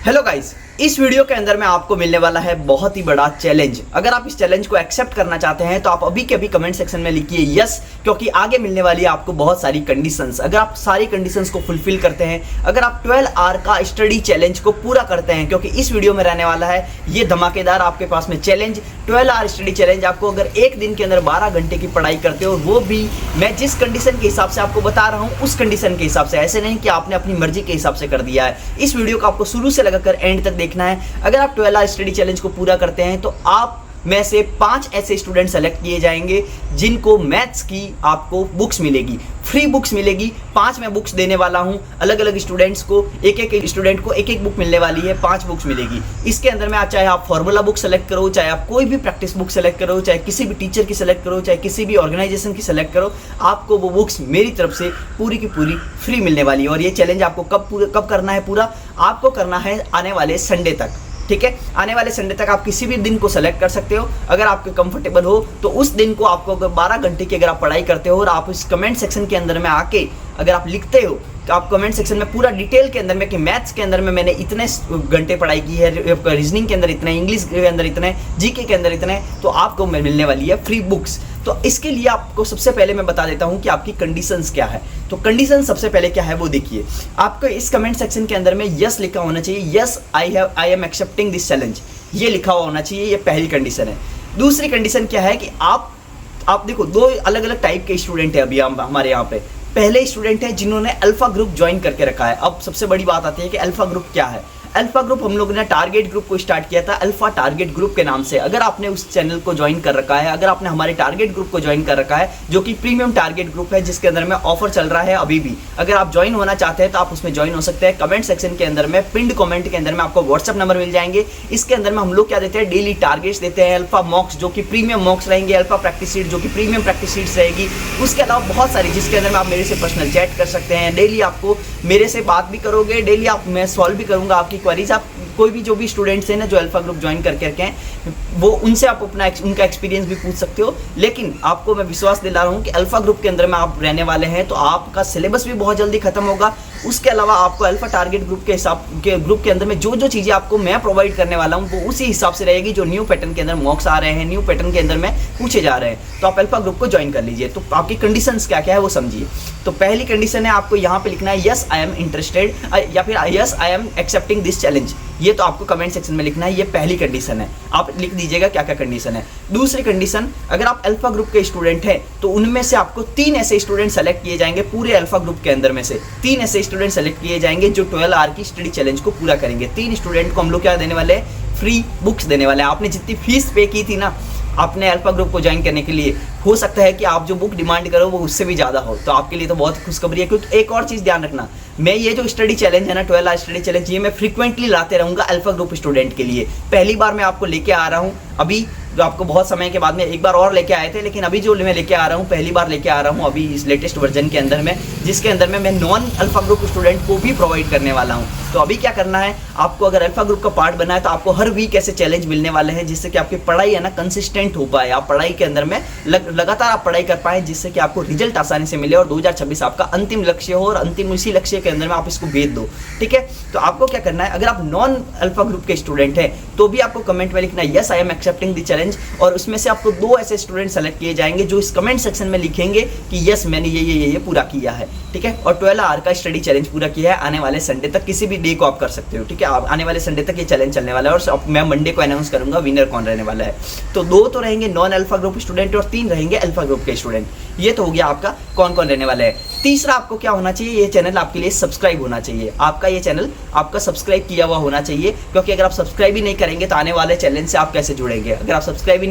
Hello guys, इस video के अंदर में आपको मिलने वाला है बहुत ही बड़ा चैलेंज। अगर आप इस चैलेंज को एक्सेप्ट करना चाहते हैं तो आप अभी के अभी कमेंट सेक्शन में लिखिए यस, क्योंकि आगे मिलने वाली है आपको बहुत सारी कंडीशंस। अगर आप सारी कंडीशंस को फुलफिल करते हैं, अगर आप 12 आवर का स्टडी चैलेंज को पूरा करते हैं, क्योंकि इस वीडियो में रहने वाला है ये धमाकेदार आपके पास में चैलेंज, 12 आवर स्टडी चैलेंज। आपको अगर एक दिन के अंदर 12 घंटे की पढ़ाई करते हो, वो भी मैं जिस कंडीशन के हिसाब से आपको बता रहा हूँ उस कंडीशन के हिसाब से, ऐसे नहीं कि आपने अपनी मर्जी के हिसाब से कर दिया है। इस वीडियो को आपको शुरू से लगाकर एंड तक देखना है। अगर आप 12 आवर स्टडी चैलेंज को पूरा करते हैं तो आप में से 5 ऐसे स्टूडेंट सेलेक्ट किए जाएंगे जिनको मैथ्स की आपको बुक्स मिलेगी, फ्री बुक्स मिलेगी। 5 मैं बुक्स देने वाला हूं अलग अलग स्टूडेंट्स को, एक स्टूडेंट को एक बुक मिलने वाली है, 5 बुक्स मिलेगी। इसके अंदर में चाहे आप फॉर्मूला बुक सेलेक्ट करो, चाहे आप कोई भी प्रैक्टिस बुक सेलेक्ट करो, चाहे किसी भी टीचर की सेलेक्ट करो, चाहे किसी भी ऑर्गेनाइजेशन की सेलेक्ट करो, आपको वो बुक्स मेरी तरफ से पूरी की पूरी फ्री मिलने वाली है। और ये चैलेंज आपको कब करना है पूरा? आपको करना है आने वाले संडे तक, ठीक है। आने वाले संडे तक आप किसी भी दिन को सेलेक्ट कर सकते हो। अगर आपके कंफर्टेबल हो तो उस दिन को आपको अगर 12 घंटे की अगर आप पढ़ाई करते हो और आप इस कमेंट सेक्शन के अंदर में आके अगर आप लिखते हो तो आप कमेंट सेक्शन में पूरा डिटेल के अंदर में कि मैथ्स के अंदर में मैंने इतने घंटे पढ़ाई की है, रीजनिंग के अंदर इतने, इंग्लिश के अंदर इतने, जीके के अंदर इतने, तो आपको मिलने वाली है फ्री बुक्स। तो इसके लिए आपको सबसे पहले मैं बता देता हूं कि आपकी कंडीशंस क्या है। तो कंडीशन सबसे पहले क्या है वो देखिए। आपको इस कमेंट सेक्शन के अंदर में यस लिखा होना चाहिए, yes I am accepting this challenge, ये लिखा हुआ होना चाहिए। ये पहली कंडीशन है। दूसरी कंडीशन क्या है कि आप देखो, 2 अलग अलग टाइप के स्टूडेंट है अभी हमारे यहाँ पे। पहले स्टूडेंट हैं जिन्होंने अल्फा ग्रुप ज्वाइन करके रखा है। अब सबसे बड़ी बात आती है कि अल्फा ग्रुप क्या है। अल्फा ग्रुप हम लोगों ने टारगेट ग्रुप को स्टार्ट किया था अल्फा टारगेट ग्रुप के नाम से। अगर आपने उस चैनल को ज्वाइन कर रखा है, अगर आपने हमारे टारगेट ग्रुप को ज्वाइन कर रखा है, जो कि प्रीमियम टारगेट ग्रुप है, जिसके अंदर में ऑफर चल रहा है अभी भी, अगर आप ज्वाइन होना चाहते हैं तो आप उसमें ज्वाइन हो सकते हैं। कमेंट सेक्शन के अंदर में पिंड कमेंट के अंदर में आपको व्हाट्सएप नंबर मिल जाएंगे। इसके अंदर में हम लोग क्या देते हैं, डेली टारगेट्स देते हैं, अल्फा मॉक्स जो कि प्रीमियम मॉक्स रहेंगे, अल्फा प्रैक्टिस शीट जो कि प्रीमियम प्रैक्टिस शीट्स रहेगी। उसके अलावा बहुत सारी जिसके अंदर में आप मेरे से पर्सनल चैट कर सकते हैं, डेली आपको मेरे से बात भी करोगे, डेली मैं सॉल्व भी करूंगा आपकी क्वेरीज। आप कोई भी जो भी स्टूडेंट्स हैं ना जो अल्फा ग्रुप ज्वाइन करके रखे हैं, वो उनसे आप उनका एक्सपीरियंस भी पूछ सकते हो। लेकिन आपको मैं विश्वास दिला रहा हूँ कि अल्फा ग्रुप के अंदर में आप रहने वाले हैं तो आपका सिलेबस भी बहुत जल्दी खत्म होगा। उसके अलावा आपको अल्फा टारगेट ग्रुप के ग्रुप के अंदर में जो चीज़ें आपको मैं प्रोवाइड करने वाला हूँ वो उसी हिसाब से रहेगी जो न्यू पैटर्न के अंदर मॉक्स आ रहे हैं, न्यू पैटर्न के अंदर में पूछे जा रहे हैं। तो आप अल्फा ग्रुप को ज्वाइन कर लीजिए। तो आपकी कंडीशंस क्या क्या है वो समझिए। तो पहली कंडीशन है आपको यहाँ पे लिखना है यस आई एम इंटरेस्टेड या फिर yes I am accepting this challenge. ये तो आपको कमेंट सेक्शन में लिखना है। ये पहली कंडीशन है, आप लिख दीजिएगा क्या क्या कंडीशन है। दूसरी कंडीशन, अगर आप अल्फा ग्रुप के स्टूडेंट हैं तो उनमें से आपको 3 ऐसे स्टूडेंट सेलेक्ट किए जाएंगे। पूरे अल्फा ग्रुप के अंदर में से 3 ऐसे स्टूडेंट सेलेक्ट किए जाएंगे जो 12 आवर की स्टडी चैलेंज को पूरा करेंगे। 3 स्टूडेंट को हम लोग क्या देने वाले हैं, फ्री बुक्स देने वाले हैं। आपने जितनी फीस पे की थी ना अपने अल्फा ग्रुप को ज्वाइन करने के लिए, हो सकता है कि आप जो बुक डिमांड करो वो उससे भी ज़्यादा हो। तो आपके लिए तो बहुत खुशखबरी है। क्योंकि एक और चीज़ ध्यान रखना, मैं ये जो स्टडी चैलेंज है ना 12 आवर स्टडी चैलेंज, ये मैं फ्रीक्वेंटली लाते रहूँगा अल्फा ग्रुप स्टूडेंट के लिए। पहली बार मैं आपको लेके आ रहा हूँ, अभी जो आपको बहुत समय के बाद में एक बार और लेके आए थे, लेकिन अभी जो मैं लेके आ रहा हूँ पहली बार लेके आ रहा हूँ अभी इस लेटेस्ट वर्जन के अंदर में, जिसके अंदर में मैं नॉन अल्फा ग्रुप स्टूडेंट को भी प्रोवाइड करने वाला हूँ। तो अभी क्या करना है आपको, अगर अल्फा ग्रुप का पार्ट बना है तो आपको हर वीक ऐसे चैलेंज मिलने वाले हैं जिससे कि आपकी पढ़ाई है ना कंसिस्टेंट हो पाए, आप पढ़ाई के अंदर में लगातार आप पढ़ाई कर पाए, जिससे कि आपको रिजल्ट आसानी से मिले और 2026 आपका अंतिम लक्ष्य हो और अंतिम उसी लक्ष्य के अंदर में आप इसको भेज दो। ठीक है, तो आपको क्या करना है, अगर आप नॉन अल्फा ग्रुप के स्टूडेंट हैं तो भी आपको कमेंट में लिखना है yes I am accepting the challenge, और उसमें से आपको 2 ऐसे स्टूडेंट सेलेक्ट किए जाएंगे जो इस कमेंट सेक्शन में लिखेंगे कि यस मैंने ये पूरा किया है। ठीक है, और 12 आवर का स्टडी चैलेंज पूरा किया है। आने वाले संडे तक किसी भी डे को आप कर सकते हो। ठीक है, आने वाले संडे तक ये चैलेंज चलने वाला है और मैं मंडे को अनाउंस करूंगा विनर कौन रहने वाला है। तो 2 तो रहेंगे नॉन अल्फा ग्रुप स्टूडेंट और 3 रहेंगे अल्फा ग्रुप के स्टूडेंट। ये तो हो गया आपका कौन कौन रहने वाला है। तीसरा आपको क्या होना चाहिए, ये चैनल आपके लिए सब्सक्राइब होना चाहिए। आपका ये चैनल आपका सब्सक्राइब किया हुआ होना चाहिए, क्योंकि अगर आप सब्सक्राइब ही नहीं करेंगे तो आने वाले चैलेंज से आप कैसे जुड़ेंगे। अगर आप सब्सक्राइब ही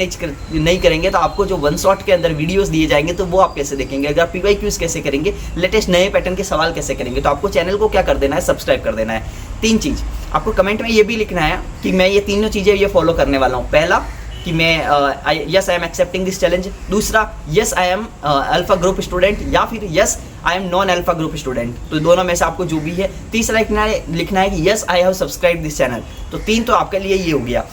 नहीं करेंगे तो आपको जो वन शॉट के अंदर वीडियोस दिए जाएंगे तो वो आप कैसे देखेंगे। अगर आप PYQs कैसे करेंगे, लेटेस्ट नए पैटर्न के सवाल कैसे करेंगे। तो आपको चैनल को क्या कर देना है, सब्सक्राइब कर देना है। 3 चीज़ आपको कमेंट में ये भी लिखना है कि मैं ये तीनों चीज़ें ये फॉलो करने वाला हूँ। पहला कि मैं yes I am accepting this challenge, दूसरा yes I am alpha group student, या फिर yes I am non alpha group student. तो दोनों में से आपको जो भी है। तीसरा लिखना है कि yes I have subscribe this channel. तो 3 तो आपके लिए ये हो गया।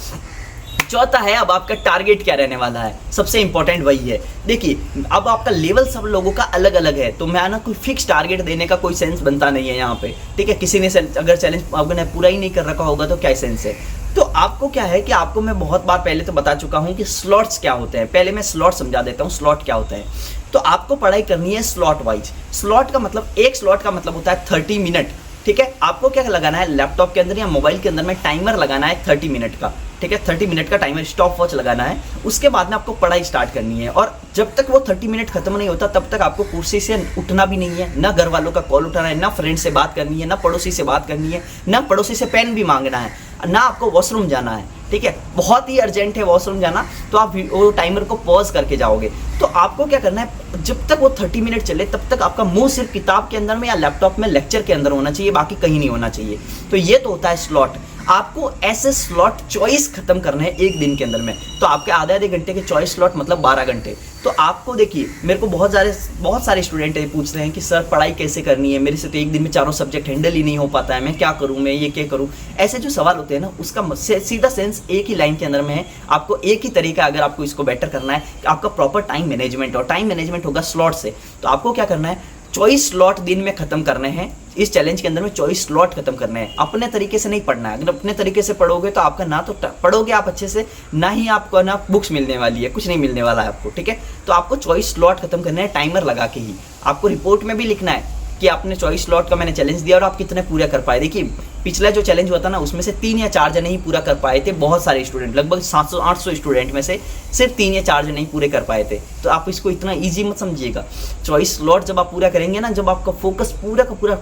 चौथा है अब आपका टारगेट क्या रहने वाला है, सबसे इंपॉर्टेंट वही है। देखिए अब आपका लेवल सब लोगों का अलग अलग है, तो मैं ना कोई फिक्स टारगेट देने का कोई सेंस बनता नहीं है यहाँ पे, ठीक है। किसी ने अगर चैलेंज आपने पूरा ही नहीं कर रखा होगा तो क्या सेंस है। तो आपको क्या है कि आपको मैं बहुत बार पहले तो बता चुका हूँ कि स्लॉट्स क्या होते हैं। पहले मैं स्लॉट समझा देता हूँ स्लॉट क्या होता है। तो आपको पढ़ाई करनी है स्लॉट वाइज। स्लॉट का मतलब, एक स्लॉट का मतलब होता है 30 मिनट, ठीक है। आपको क्या लगाना है, लैपटॉप के अंदर या मोबाइल के अंदर में टाइमर लगाना है 30 मिनट का, ठीक है। 30 मिनट का टाइमर स्टॉप वॉच लगाना है। उसके बाद में आपको पढ़ाई स्टार्ट करनी है, और जब तक वो 30 मिनट खत्म नहीं होता तब तक आपको कुर्सी से उठना भी नहीं है, ना घर वालों का कॉल उठाना है, ना फ्रेंड से बात करनी है, ना पड़ोसी से बात करनी है, ना पड़ोसी से पेन भी मांगना है, ना आपको वॉशरूम जाना है, ठीक है। बहुत ही अर्जेंट है वॉशरूम जाना तो आप वो टाइमर को पॉज करके जाओगे। तो आपको क्या करना है, जब तक वो 30 मिनट चले तब तक आपका मुंह सिर्फ किताब के अंदर में या लैपटॉप में लेक्चर के अंदर होना चाहिए, बाकी कहीं नहीं होना चाहिए। तो ये तो होता है स्लॉट। आपको ऐसे स्लॉट चॉइस खत्म करने हैं एक दिन के अंदर में। तो आपके आधे घंटे के चॉइस स्लॉट मतलब 12 घंटे। तो आपको देखिए, मेरे को बहुत सारे स्टूडेंट पूछ रहे हैं कि सर पढ़ाई कैसे करनी है, मेरे से तो एक दिन में चारों सब्जेक्ट हैंडल ही नहीं हो पाता है, मैं क्या करूं, मैं ये क्या करूं। ऐसे जो सवाल होते हैं ना, उसका सीधा सेंस एक ही लाइन के अंदर में है। आपको एक ही तरीका, अगर आपको इसको बेटर करना है, आपका प्रॉपर टाइम मैनेजमेंट, और टाइम मैनेजमेंट होगा स्लॉट से। तो आपको क्या करना है, चॉइस स्लॉट दिन में खत्म करने हैं। इस चैलेंज के अंदर में चॉइस स्लॉट खत्म करने हैं। अपने तरीके से नहीं पढ़ना है। अगर अपने तरीके से पढ़ोगे तो आपका ना तो पढ़ोगे आप अच्छे से, ना ही आपको ना बुक्स मिलने वाली है, कुछ नहीं मिलने वाला है आपको, ठीक है। तो आपको चॉइस स्लॉट खत्म करना है टाइमर लगा के ही। आपको रिपोर्ट में भी लिखना है कि आपने चॉइस स्लॉट का मैंने चैलेंज दिया और आप कितने पूरा कर पाए। देखिए पिछला जो चैलेंज हुआ था ना, उसमें से 3 या 4 जने ही पूरा कर पाए थे। बहुत सारे स्टूडेंट, लगभग 700-800 स्टूडेंट में से सिर्फ 3 या 4 जने ही पूरे कर पाए थे। तो आप इसको इतना ईजी मत समझिएगा। चॉइस स्लॉट जब आप पूरा करेंगे ना, जब आपका फोकस पूरा का पूरा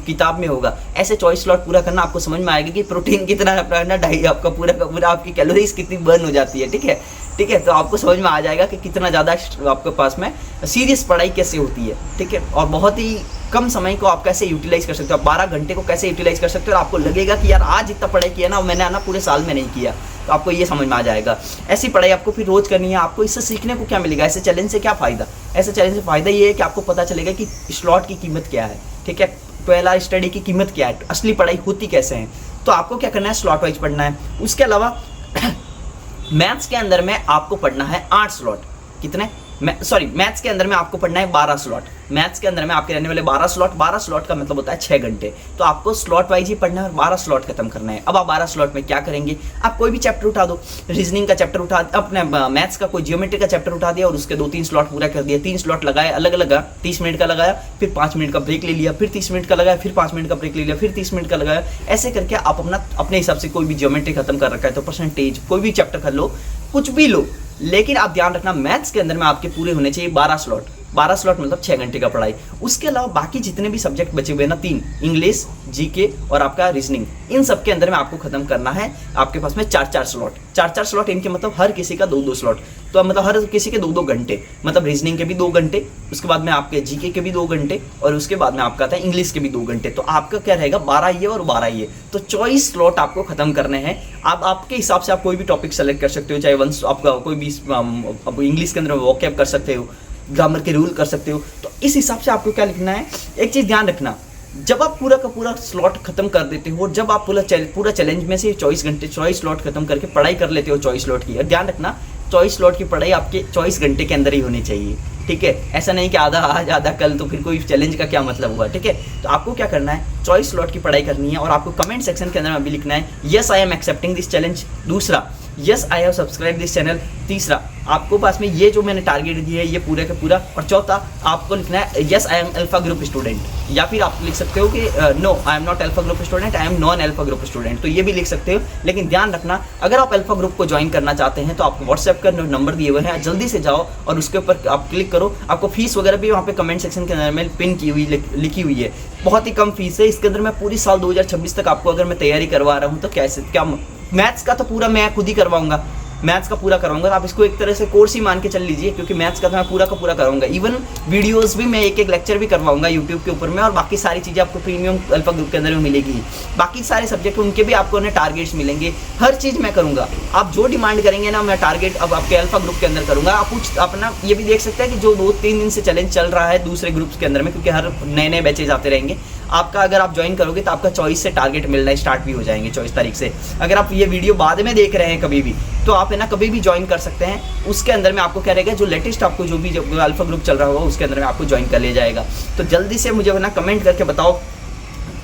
किताब में होगा, ऐसे चॉइस स्लॉट पूरा करना, आपको समझ में आएगा कि प्रोटीन कितना है, डाइट आपका पूरा का पूरा, आपकी कैलोरीज कितनी बर्न हो जाती है, ठीक है, ठीक है। तो आपको समझ में आ जाएगा कि कितना ज़्यादा आपके पास में सीरियस पढ़ाई कैसे होती है, ठीक है। और बहुत ही कम समय को आप कैसे यूटिलाइज कर सकते हो, आप 12 घंटे को कैसे यूटिलाइज कर सकते हो, और आपको लगेगा कि यार आज इतना पढ़ाई किया ना, मैंने ना पूरे साल में नहीं किया। तो आपको ये समझ में आ जाएगा। ऐसी पढ़ाई आपको फिर रोज करनी है। आपको इससे सीखने को क्या मिलेगा, ऐसे चैलेंज से क्या फ़ायदा। ऐसे चैलेंज से फ़ायदा ये है कि आपको पता चलेगा कि स्लॉट की कीमत क्या है, ठीक है। पहला स्टडी की कीमत क्या है, असली पढ़ाई होती कैसे है। तो आपको क्या करना है, स्लॉट वाइज पढ़ना है। उसके अलावा मैथ्स के अंदर में आपको पढ़ना है 8 स्लॉट। कितने, मैथ्स के अंदर में आपको पढ़ना है 12 स्लॉट। मैथ्स के अंदर में आपके रहने वाले 12 स्लॉट। 12 स्लॉट का मतलब होता है 6 घंटे। तो आपको स्लॉट वाइज ही पढ़ना है और 12 स्लॉट खत्म करना है। अब आप 12 स्लॉट में क्या करेंगे, आप कोई भी चैप्टर उठा दो, रीजनिंग का चैप्टर उठा, अपने मैथ्स का कोई जियोमेट्री का चैप्टर उठा दिया और उसके 2-3 स्लॉट पूरा कर दिया। 3 स्लॉट लगाए, अलग अलग 30 मिनट का लगाया, फिर 5 मिनट का ब्रेक ले लिया, फिर 30 मिनट का लगाया, फिर 5 मिनट का ब्रेक ले लिया, फिर 30 मिनट का लगाया। ऐसे करके आप अपने हिसाब से कोई भी जियोमेट्री खत्म कर रखा है तो परसेंटेज, कोई भी चैप्टर कर लो, कुछ भी लो, लेकिन आप ध्यान रखना मैथ्स के अंदर में आपके पूरे होने चाहिए 12 स्लॉट। 12 स्लॉट मतलब 6 घंटे का पढ़ाई। उसके अलावा बाकी जितने भी सब्जेक्ट बचे हुए ना, 3 इंग्लिश, जीके और आपका रीजनिंग, इन सब के अंदर में आपको खत्म करना है। आपके पास में 4-4 स्लॉट, 4-4 स्लॉट, इनके मतलब हर किसी का 2-2 स्लॉट। तो मतलब हर किसी के 2-2 घंटे, मतलब रीजनिंग के भी 2 घंटे, उसके बाद में आपके जीके के भी 2 घंटे, और उसके बाद में आपका था इंग्लिश के भी 2 घंटे। तो आपका क्या रहेगा, 12 ये और 12 ये। तो चॉइस स्लॉट आपको खत्म करने हैं। आप आपके हिसाब से आप कोई भी टॉपिक सेलेक्ट कर सकते हो, चाहे वंस आपका कोई भी इंग्लिश के अंदर वोकैब कर सकते हो, ग्रामर के रूल कर सकते हो। तो इस हिसाब से आपको क्या लिखना है, एक चीज़ ध्यान रखना, जब आप पूरा का पूरा स्लॉट खत्म कर देते हो, जब आप पूरा चैलेंज में से 24 घंटे चॉइस स्लॉट खत्म करके पढ़ाई कर लेते हो चॉइस स्लॉट की, और ध्यान रखना चॉइस स्लॉट की पढ़ाई आपके 24 घंटे के अंदर ही होनी चाहिए, ठीक है। ऐसा नहीं कि आधा आज आधा कल, तो फिर कोई चैलेंज का क्या मतलब हुआ, ठीक है। तो आपको क्या करना है, चॉइस स्लॉट की पढ़ाई करनी है, और आपको कमेंट सेक्शन के अंदर में भी लिखना है yes I am accepting this challenge. दूसरा, yes I have subscribe this channel. तीसरा, आपको पास में ये जो मैंने टारगेट दिया है ये पूरा का पूरा। और चौथा, आपको लिखना है yes I am alpha group student, या फिर आप लिख सकते हो कि no I am not alpha group student, I am non alpha group student. तो ये भी लिख सकते हो। लेकिन ध्यान रखना, अगर आप अल्फा ग्रुप को ज्वाइन करना चाहते हैं तो आपको व्हाट्सएप का नंबर दिए हुए हैं, जल्दी से जाओ और उसके ऊपर आप क्लिक करो। आपको फीस वगैरह भी वहाँ पे कमेंट सेक्शन के अंदर में पिन की हुई लिखी हुई है। बहुत ही कम फीस है। इसके अंदर मैं पूरी साल 2026 तक आपको अगर मैं तैयारी करवा रहा हूँ तो कैसे, क्या मैथ्स का तो पूरा मैं खुद ही करवाऊंगा, मैथ्स का पूरा कराऊंगा। आप इसको एक तरह से कोर्स ही मान के चल लीजिए, क्योंकि मैथ्स का तो मैं पूरा का पूरा कराऊंगा। इवन वीडियोस भी मैं एक लेक्चर भी करवाऊंगा यूट्यूब के ऊपर में, और बाकी सारी चीज़ें आपको प्रीमियम अल्फा ग्रुप के अंदर में मिलेगी। बाकी सारे सब्जेक्ट उनके भी आपको ना टारगेट्स मिलेंगे, हर चीज़ मैं करूँगा। आप जो डिमांड करेंगे ना, मैं टारगेट अब आपके अल्फा ग्रुप के अंदर करूँगा। आप कुछ अपना ये भी देख सकते हैं कि जो 2-3 दिन से चैलेंज चल रहा है दूसरे ग्रुप्स के अंदर में, क्योंकि हर नए बैचेज आते रहेंगे। आपका अगर आप ज्वाइन करोगे तो आपका 24 से टारगेट मिलना स्टार्ट भी हो जाएंगे 24 तारीख से। अगर आप ये वीडियो बाद में देख रहे हैं कभी भी, तो आप है ना कभी भी ज्वाइन कर सकते हैं। उसके अंदर में आपको क्या रहेगा, जो लेटेस्ट आपको जो भी अल्फा ग्रुप चल रहा होगा उसके अंदर में आपको ज्वाइन कर लिया जाएगा। तो जल्दी से मुझे है ना कमेंट करके बताओ,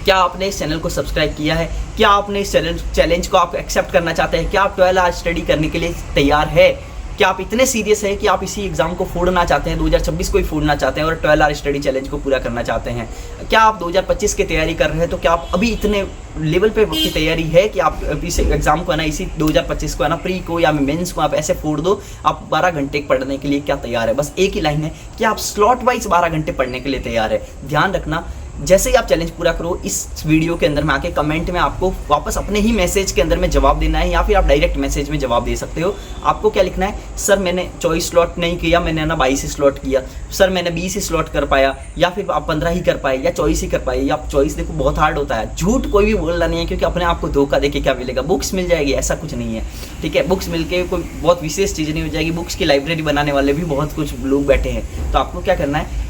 क्या आपने इस चैनल को सब्सक्राइब किया है, क्या आपने इस चैलेंज को आप एक्सेप्ट करना चाहते हैं, क्या आप 12 आवर्स स्टडी करने के लिए तैयार है, क्या आप इतने सीरियस हैं कि आप इसी एग्जाम को फोड़ना चाहते हैं, 2026 को ही फोड़ना चाहते हैं और 12 आवर स्टडी चैलेंज को पूरा करना चाहते हैं। क्या आप 2025 की तैयारी कर रहे हैं, तो क्या आप अभी इतने लेवल पे की तैयारी है कि आप इस एग्जाम को है ना, इसी 2025 को है ना, प्री को या मेंस को आप ऐसे फोड़ दो। आप 12 घंटे पढ़ने के लिए क्या तैयार है, बस एक ही लाइन है कि आप स्लॉट वाइज 12 घंटे पढ़ने के लिए तैयार है। ध्यान रखना, जैसे ही आप चैलेंज पूरा करो, इस वीडियो के अंदर में आके कमेंट में आपको वापस अपने ही मैसेज के अंदर में जवाब देना है, या फिर आप डायरेक्ट मैसेज में जवाब दे सकते हो। आपको क्या लिखना है, सर मैंने 24 स्लॉट नहीं किया, मैंने ना 22 स्लॉट किया, सर मैंने 20 स्लॉट कर पाया, या फिर आप 15 ही कर पाए, या 24 ही कर पाए। या आप 24 देखो बहुत हार्ड होता है, झूठ कोई भी बोलना नहीं है, क्योंकि अपने आप को धोखा देके क्या मिलेगा, बुक्स मिल जाएगी, ऐसा कुछ नहीं है। ठीक है, बुक्स मिलके कोई बहुत विशेष चीज़ नहीं हो जाएगी। बुक्स की लाइब्रेरी बनाने वाले भी बहुत कुछ लोग बैठे हैं, तो आपको क्या करना है,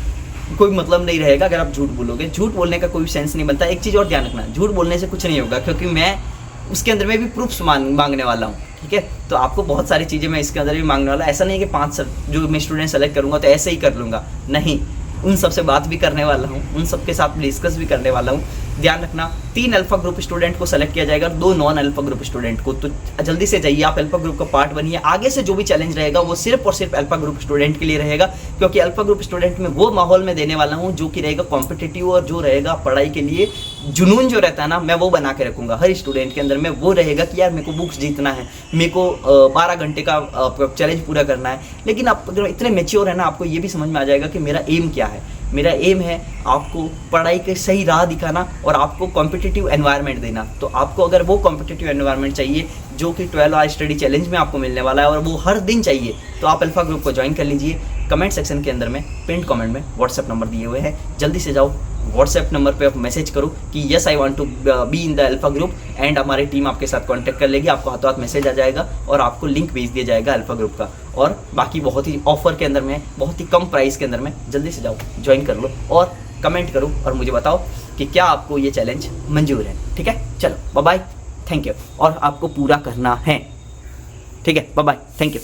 कोई मतलब नहीं रहेगा अगर आप झूठ बोलोगे। झूठ बोलने का कोई सेंस नहीं बनता। एक चीज़ और ध्यान रखना, झूठ बोलने से कुछ नहीं होगा, क्योंकि मैं उसके अंदर में भी प्रूफ्स मांगने वाला हूँ। ठीक है, तो आपको बहुत सारी चीज़ें मैं इसके अंदर भी मांगने वाला। ऐसा नहीं है कि 5 जो मैं स्टूडेंट सेलेक्ट करूँगा तो ऐसे ही कर लूँगा, नहीं, उन सब से बात भी करने वाला हूँ, उन सब के साथ डिस्कस भी करने वाला हूँ। ध्यान रखना, 3 अल्फा ग्रुप स्टूडेंट को सेलेक्ट किया जाएगा, 2 नॉन अल्फा ग्रुप स्टूडेंट को। तो जल्दी से जाइए, आप अल्फा ग्रुप का पार्ट बनिए। आगे से जो भी चैलेंज रहेगा वो सिर्फ और सिर्फ अल्फा ग्रुप स्टूडेंट के लिए रहेगा, क्योंकि अल्फा ग्रुप स्टूडेंट में वो माहौल में देने वाला हूँ जो कि रहेगा कॉम्पिटिटिव, और जो रहेगा पढ़ाई के लिए जुनून जो रहता है ना, मैं वो बना के रखूँगा हर स्टूडेंट के अंदर में। वो रहेगा कि यार मेरे को बुक्स जीतना है, मेरे को 12 घंटे का चैलेंज पूरा करना है। लेकिन आप अगर इतने मेच्योर है ना, आपको ये भी समझ में आ जाएगा कि मेरा एम क्या है। मेरा एम है आपको पढ़ाई के सही राह दिखाना और आपको कॉम्पिटिटिव एनवायरनमेंट देना। तो आपको अगर वो कॉम्पिटिटिव एनवायरनमेंट चाहिए जो कि 12 आवर स्टडी चैलेंज में आपको मिलने वाला है, और वो हर दिन चाहिए, तो आप अल्फा ग्रुप को ज्वाइन कर लीजिए। कमेंट सेक्शन के अंदर में पिन कमेंट में व्हाट्सएप नंबर दिए हुए हैं, जल्दी से जाओ व्हाट्सएप नंबर पे आप मैसेज करो कि yes I want to be in the alpha group, and हमारी टीम आपके साथ कांटेक्ट कर लेगी। आपको हाथों हाथ मैसेज आ जाएगा और आपको लिंक भेज दिया जाएगा अल्फा ग्रुप का। और बाकी बहुत ही ऑफर के अंदर में, बहुत ही कम प्राइस के अंदर में, जल्दी से जाओ ज्वाइन कर लो और कमेंट करो और मुझे बताओ कि क्या आपको ये चैलेंज मंजूर है। ठीक है, चलो बाय बाय, थैंक यू। और आपको पूरा करना है, ठीक है, बाय बाय, थैंक यू।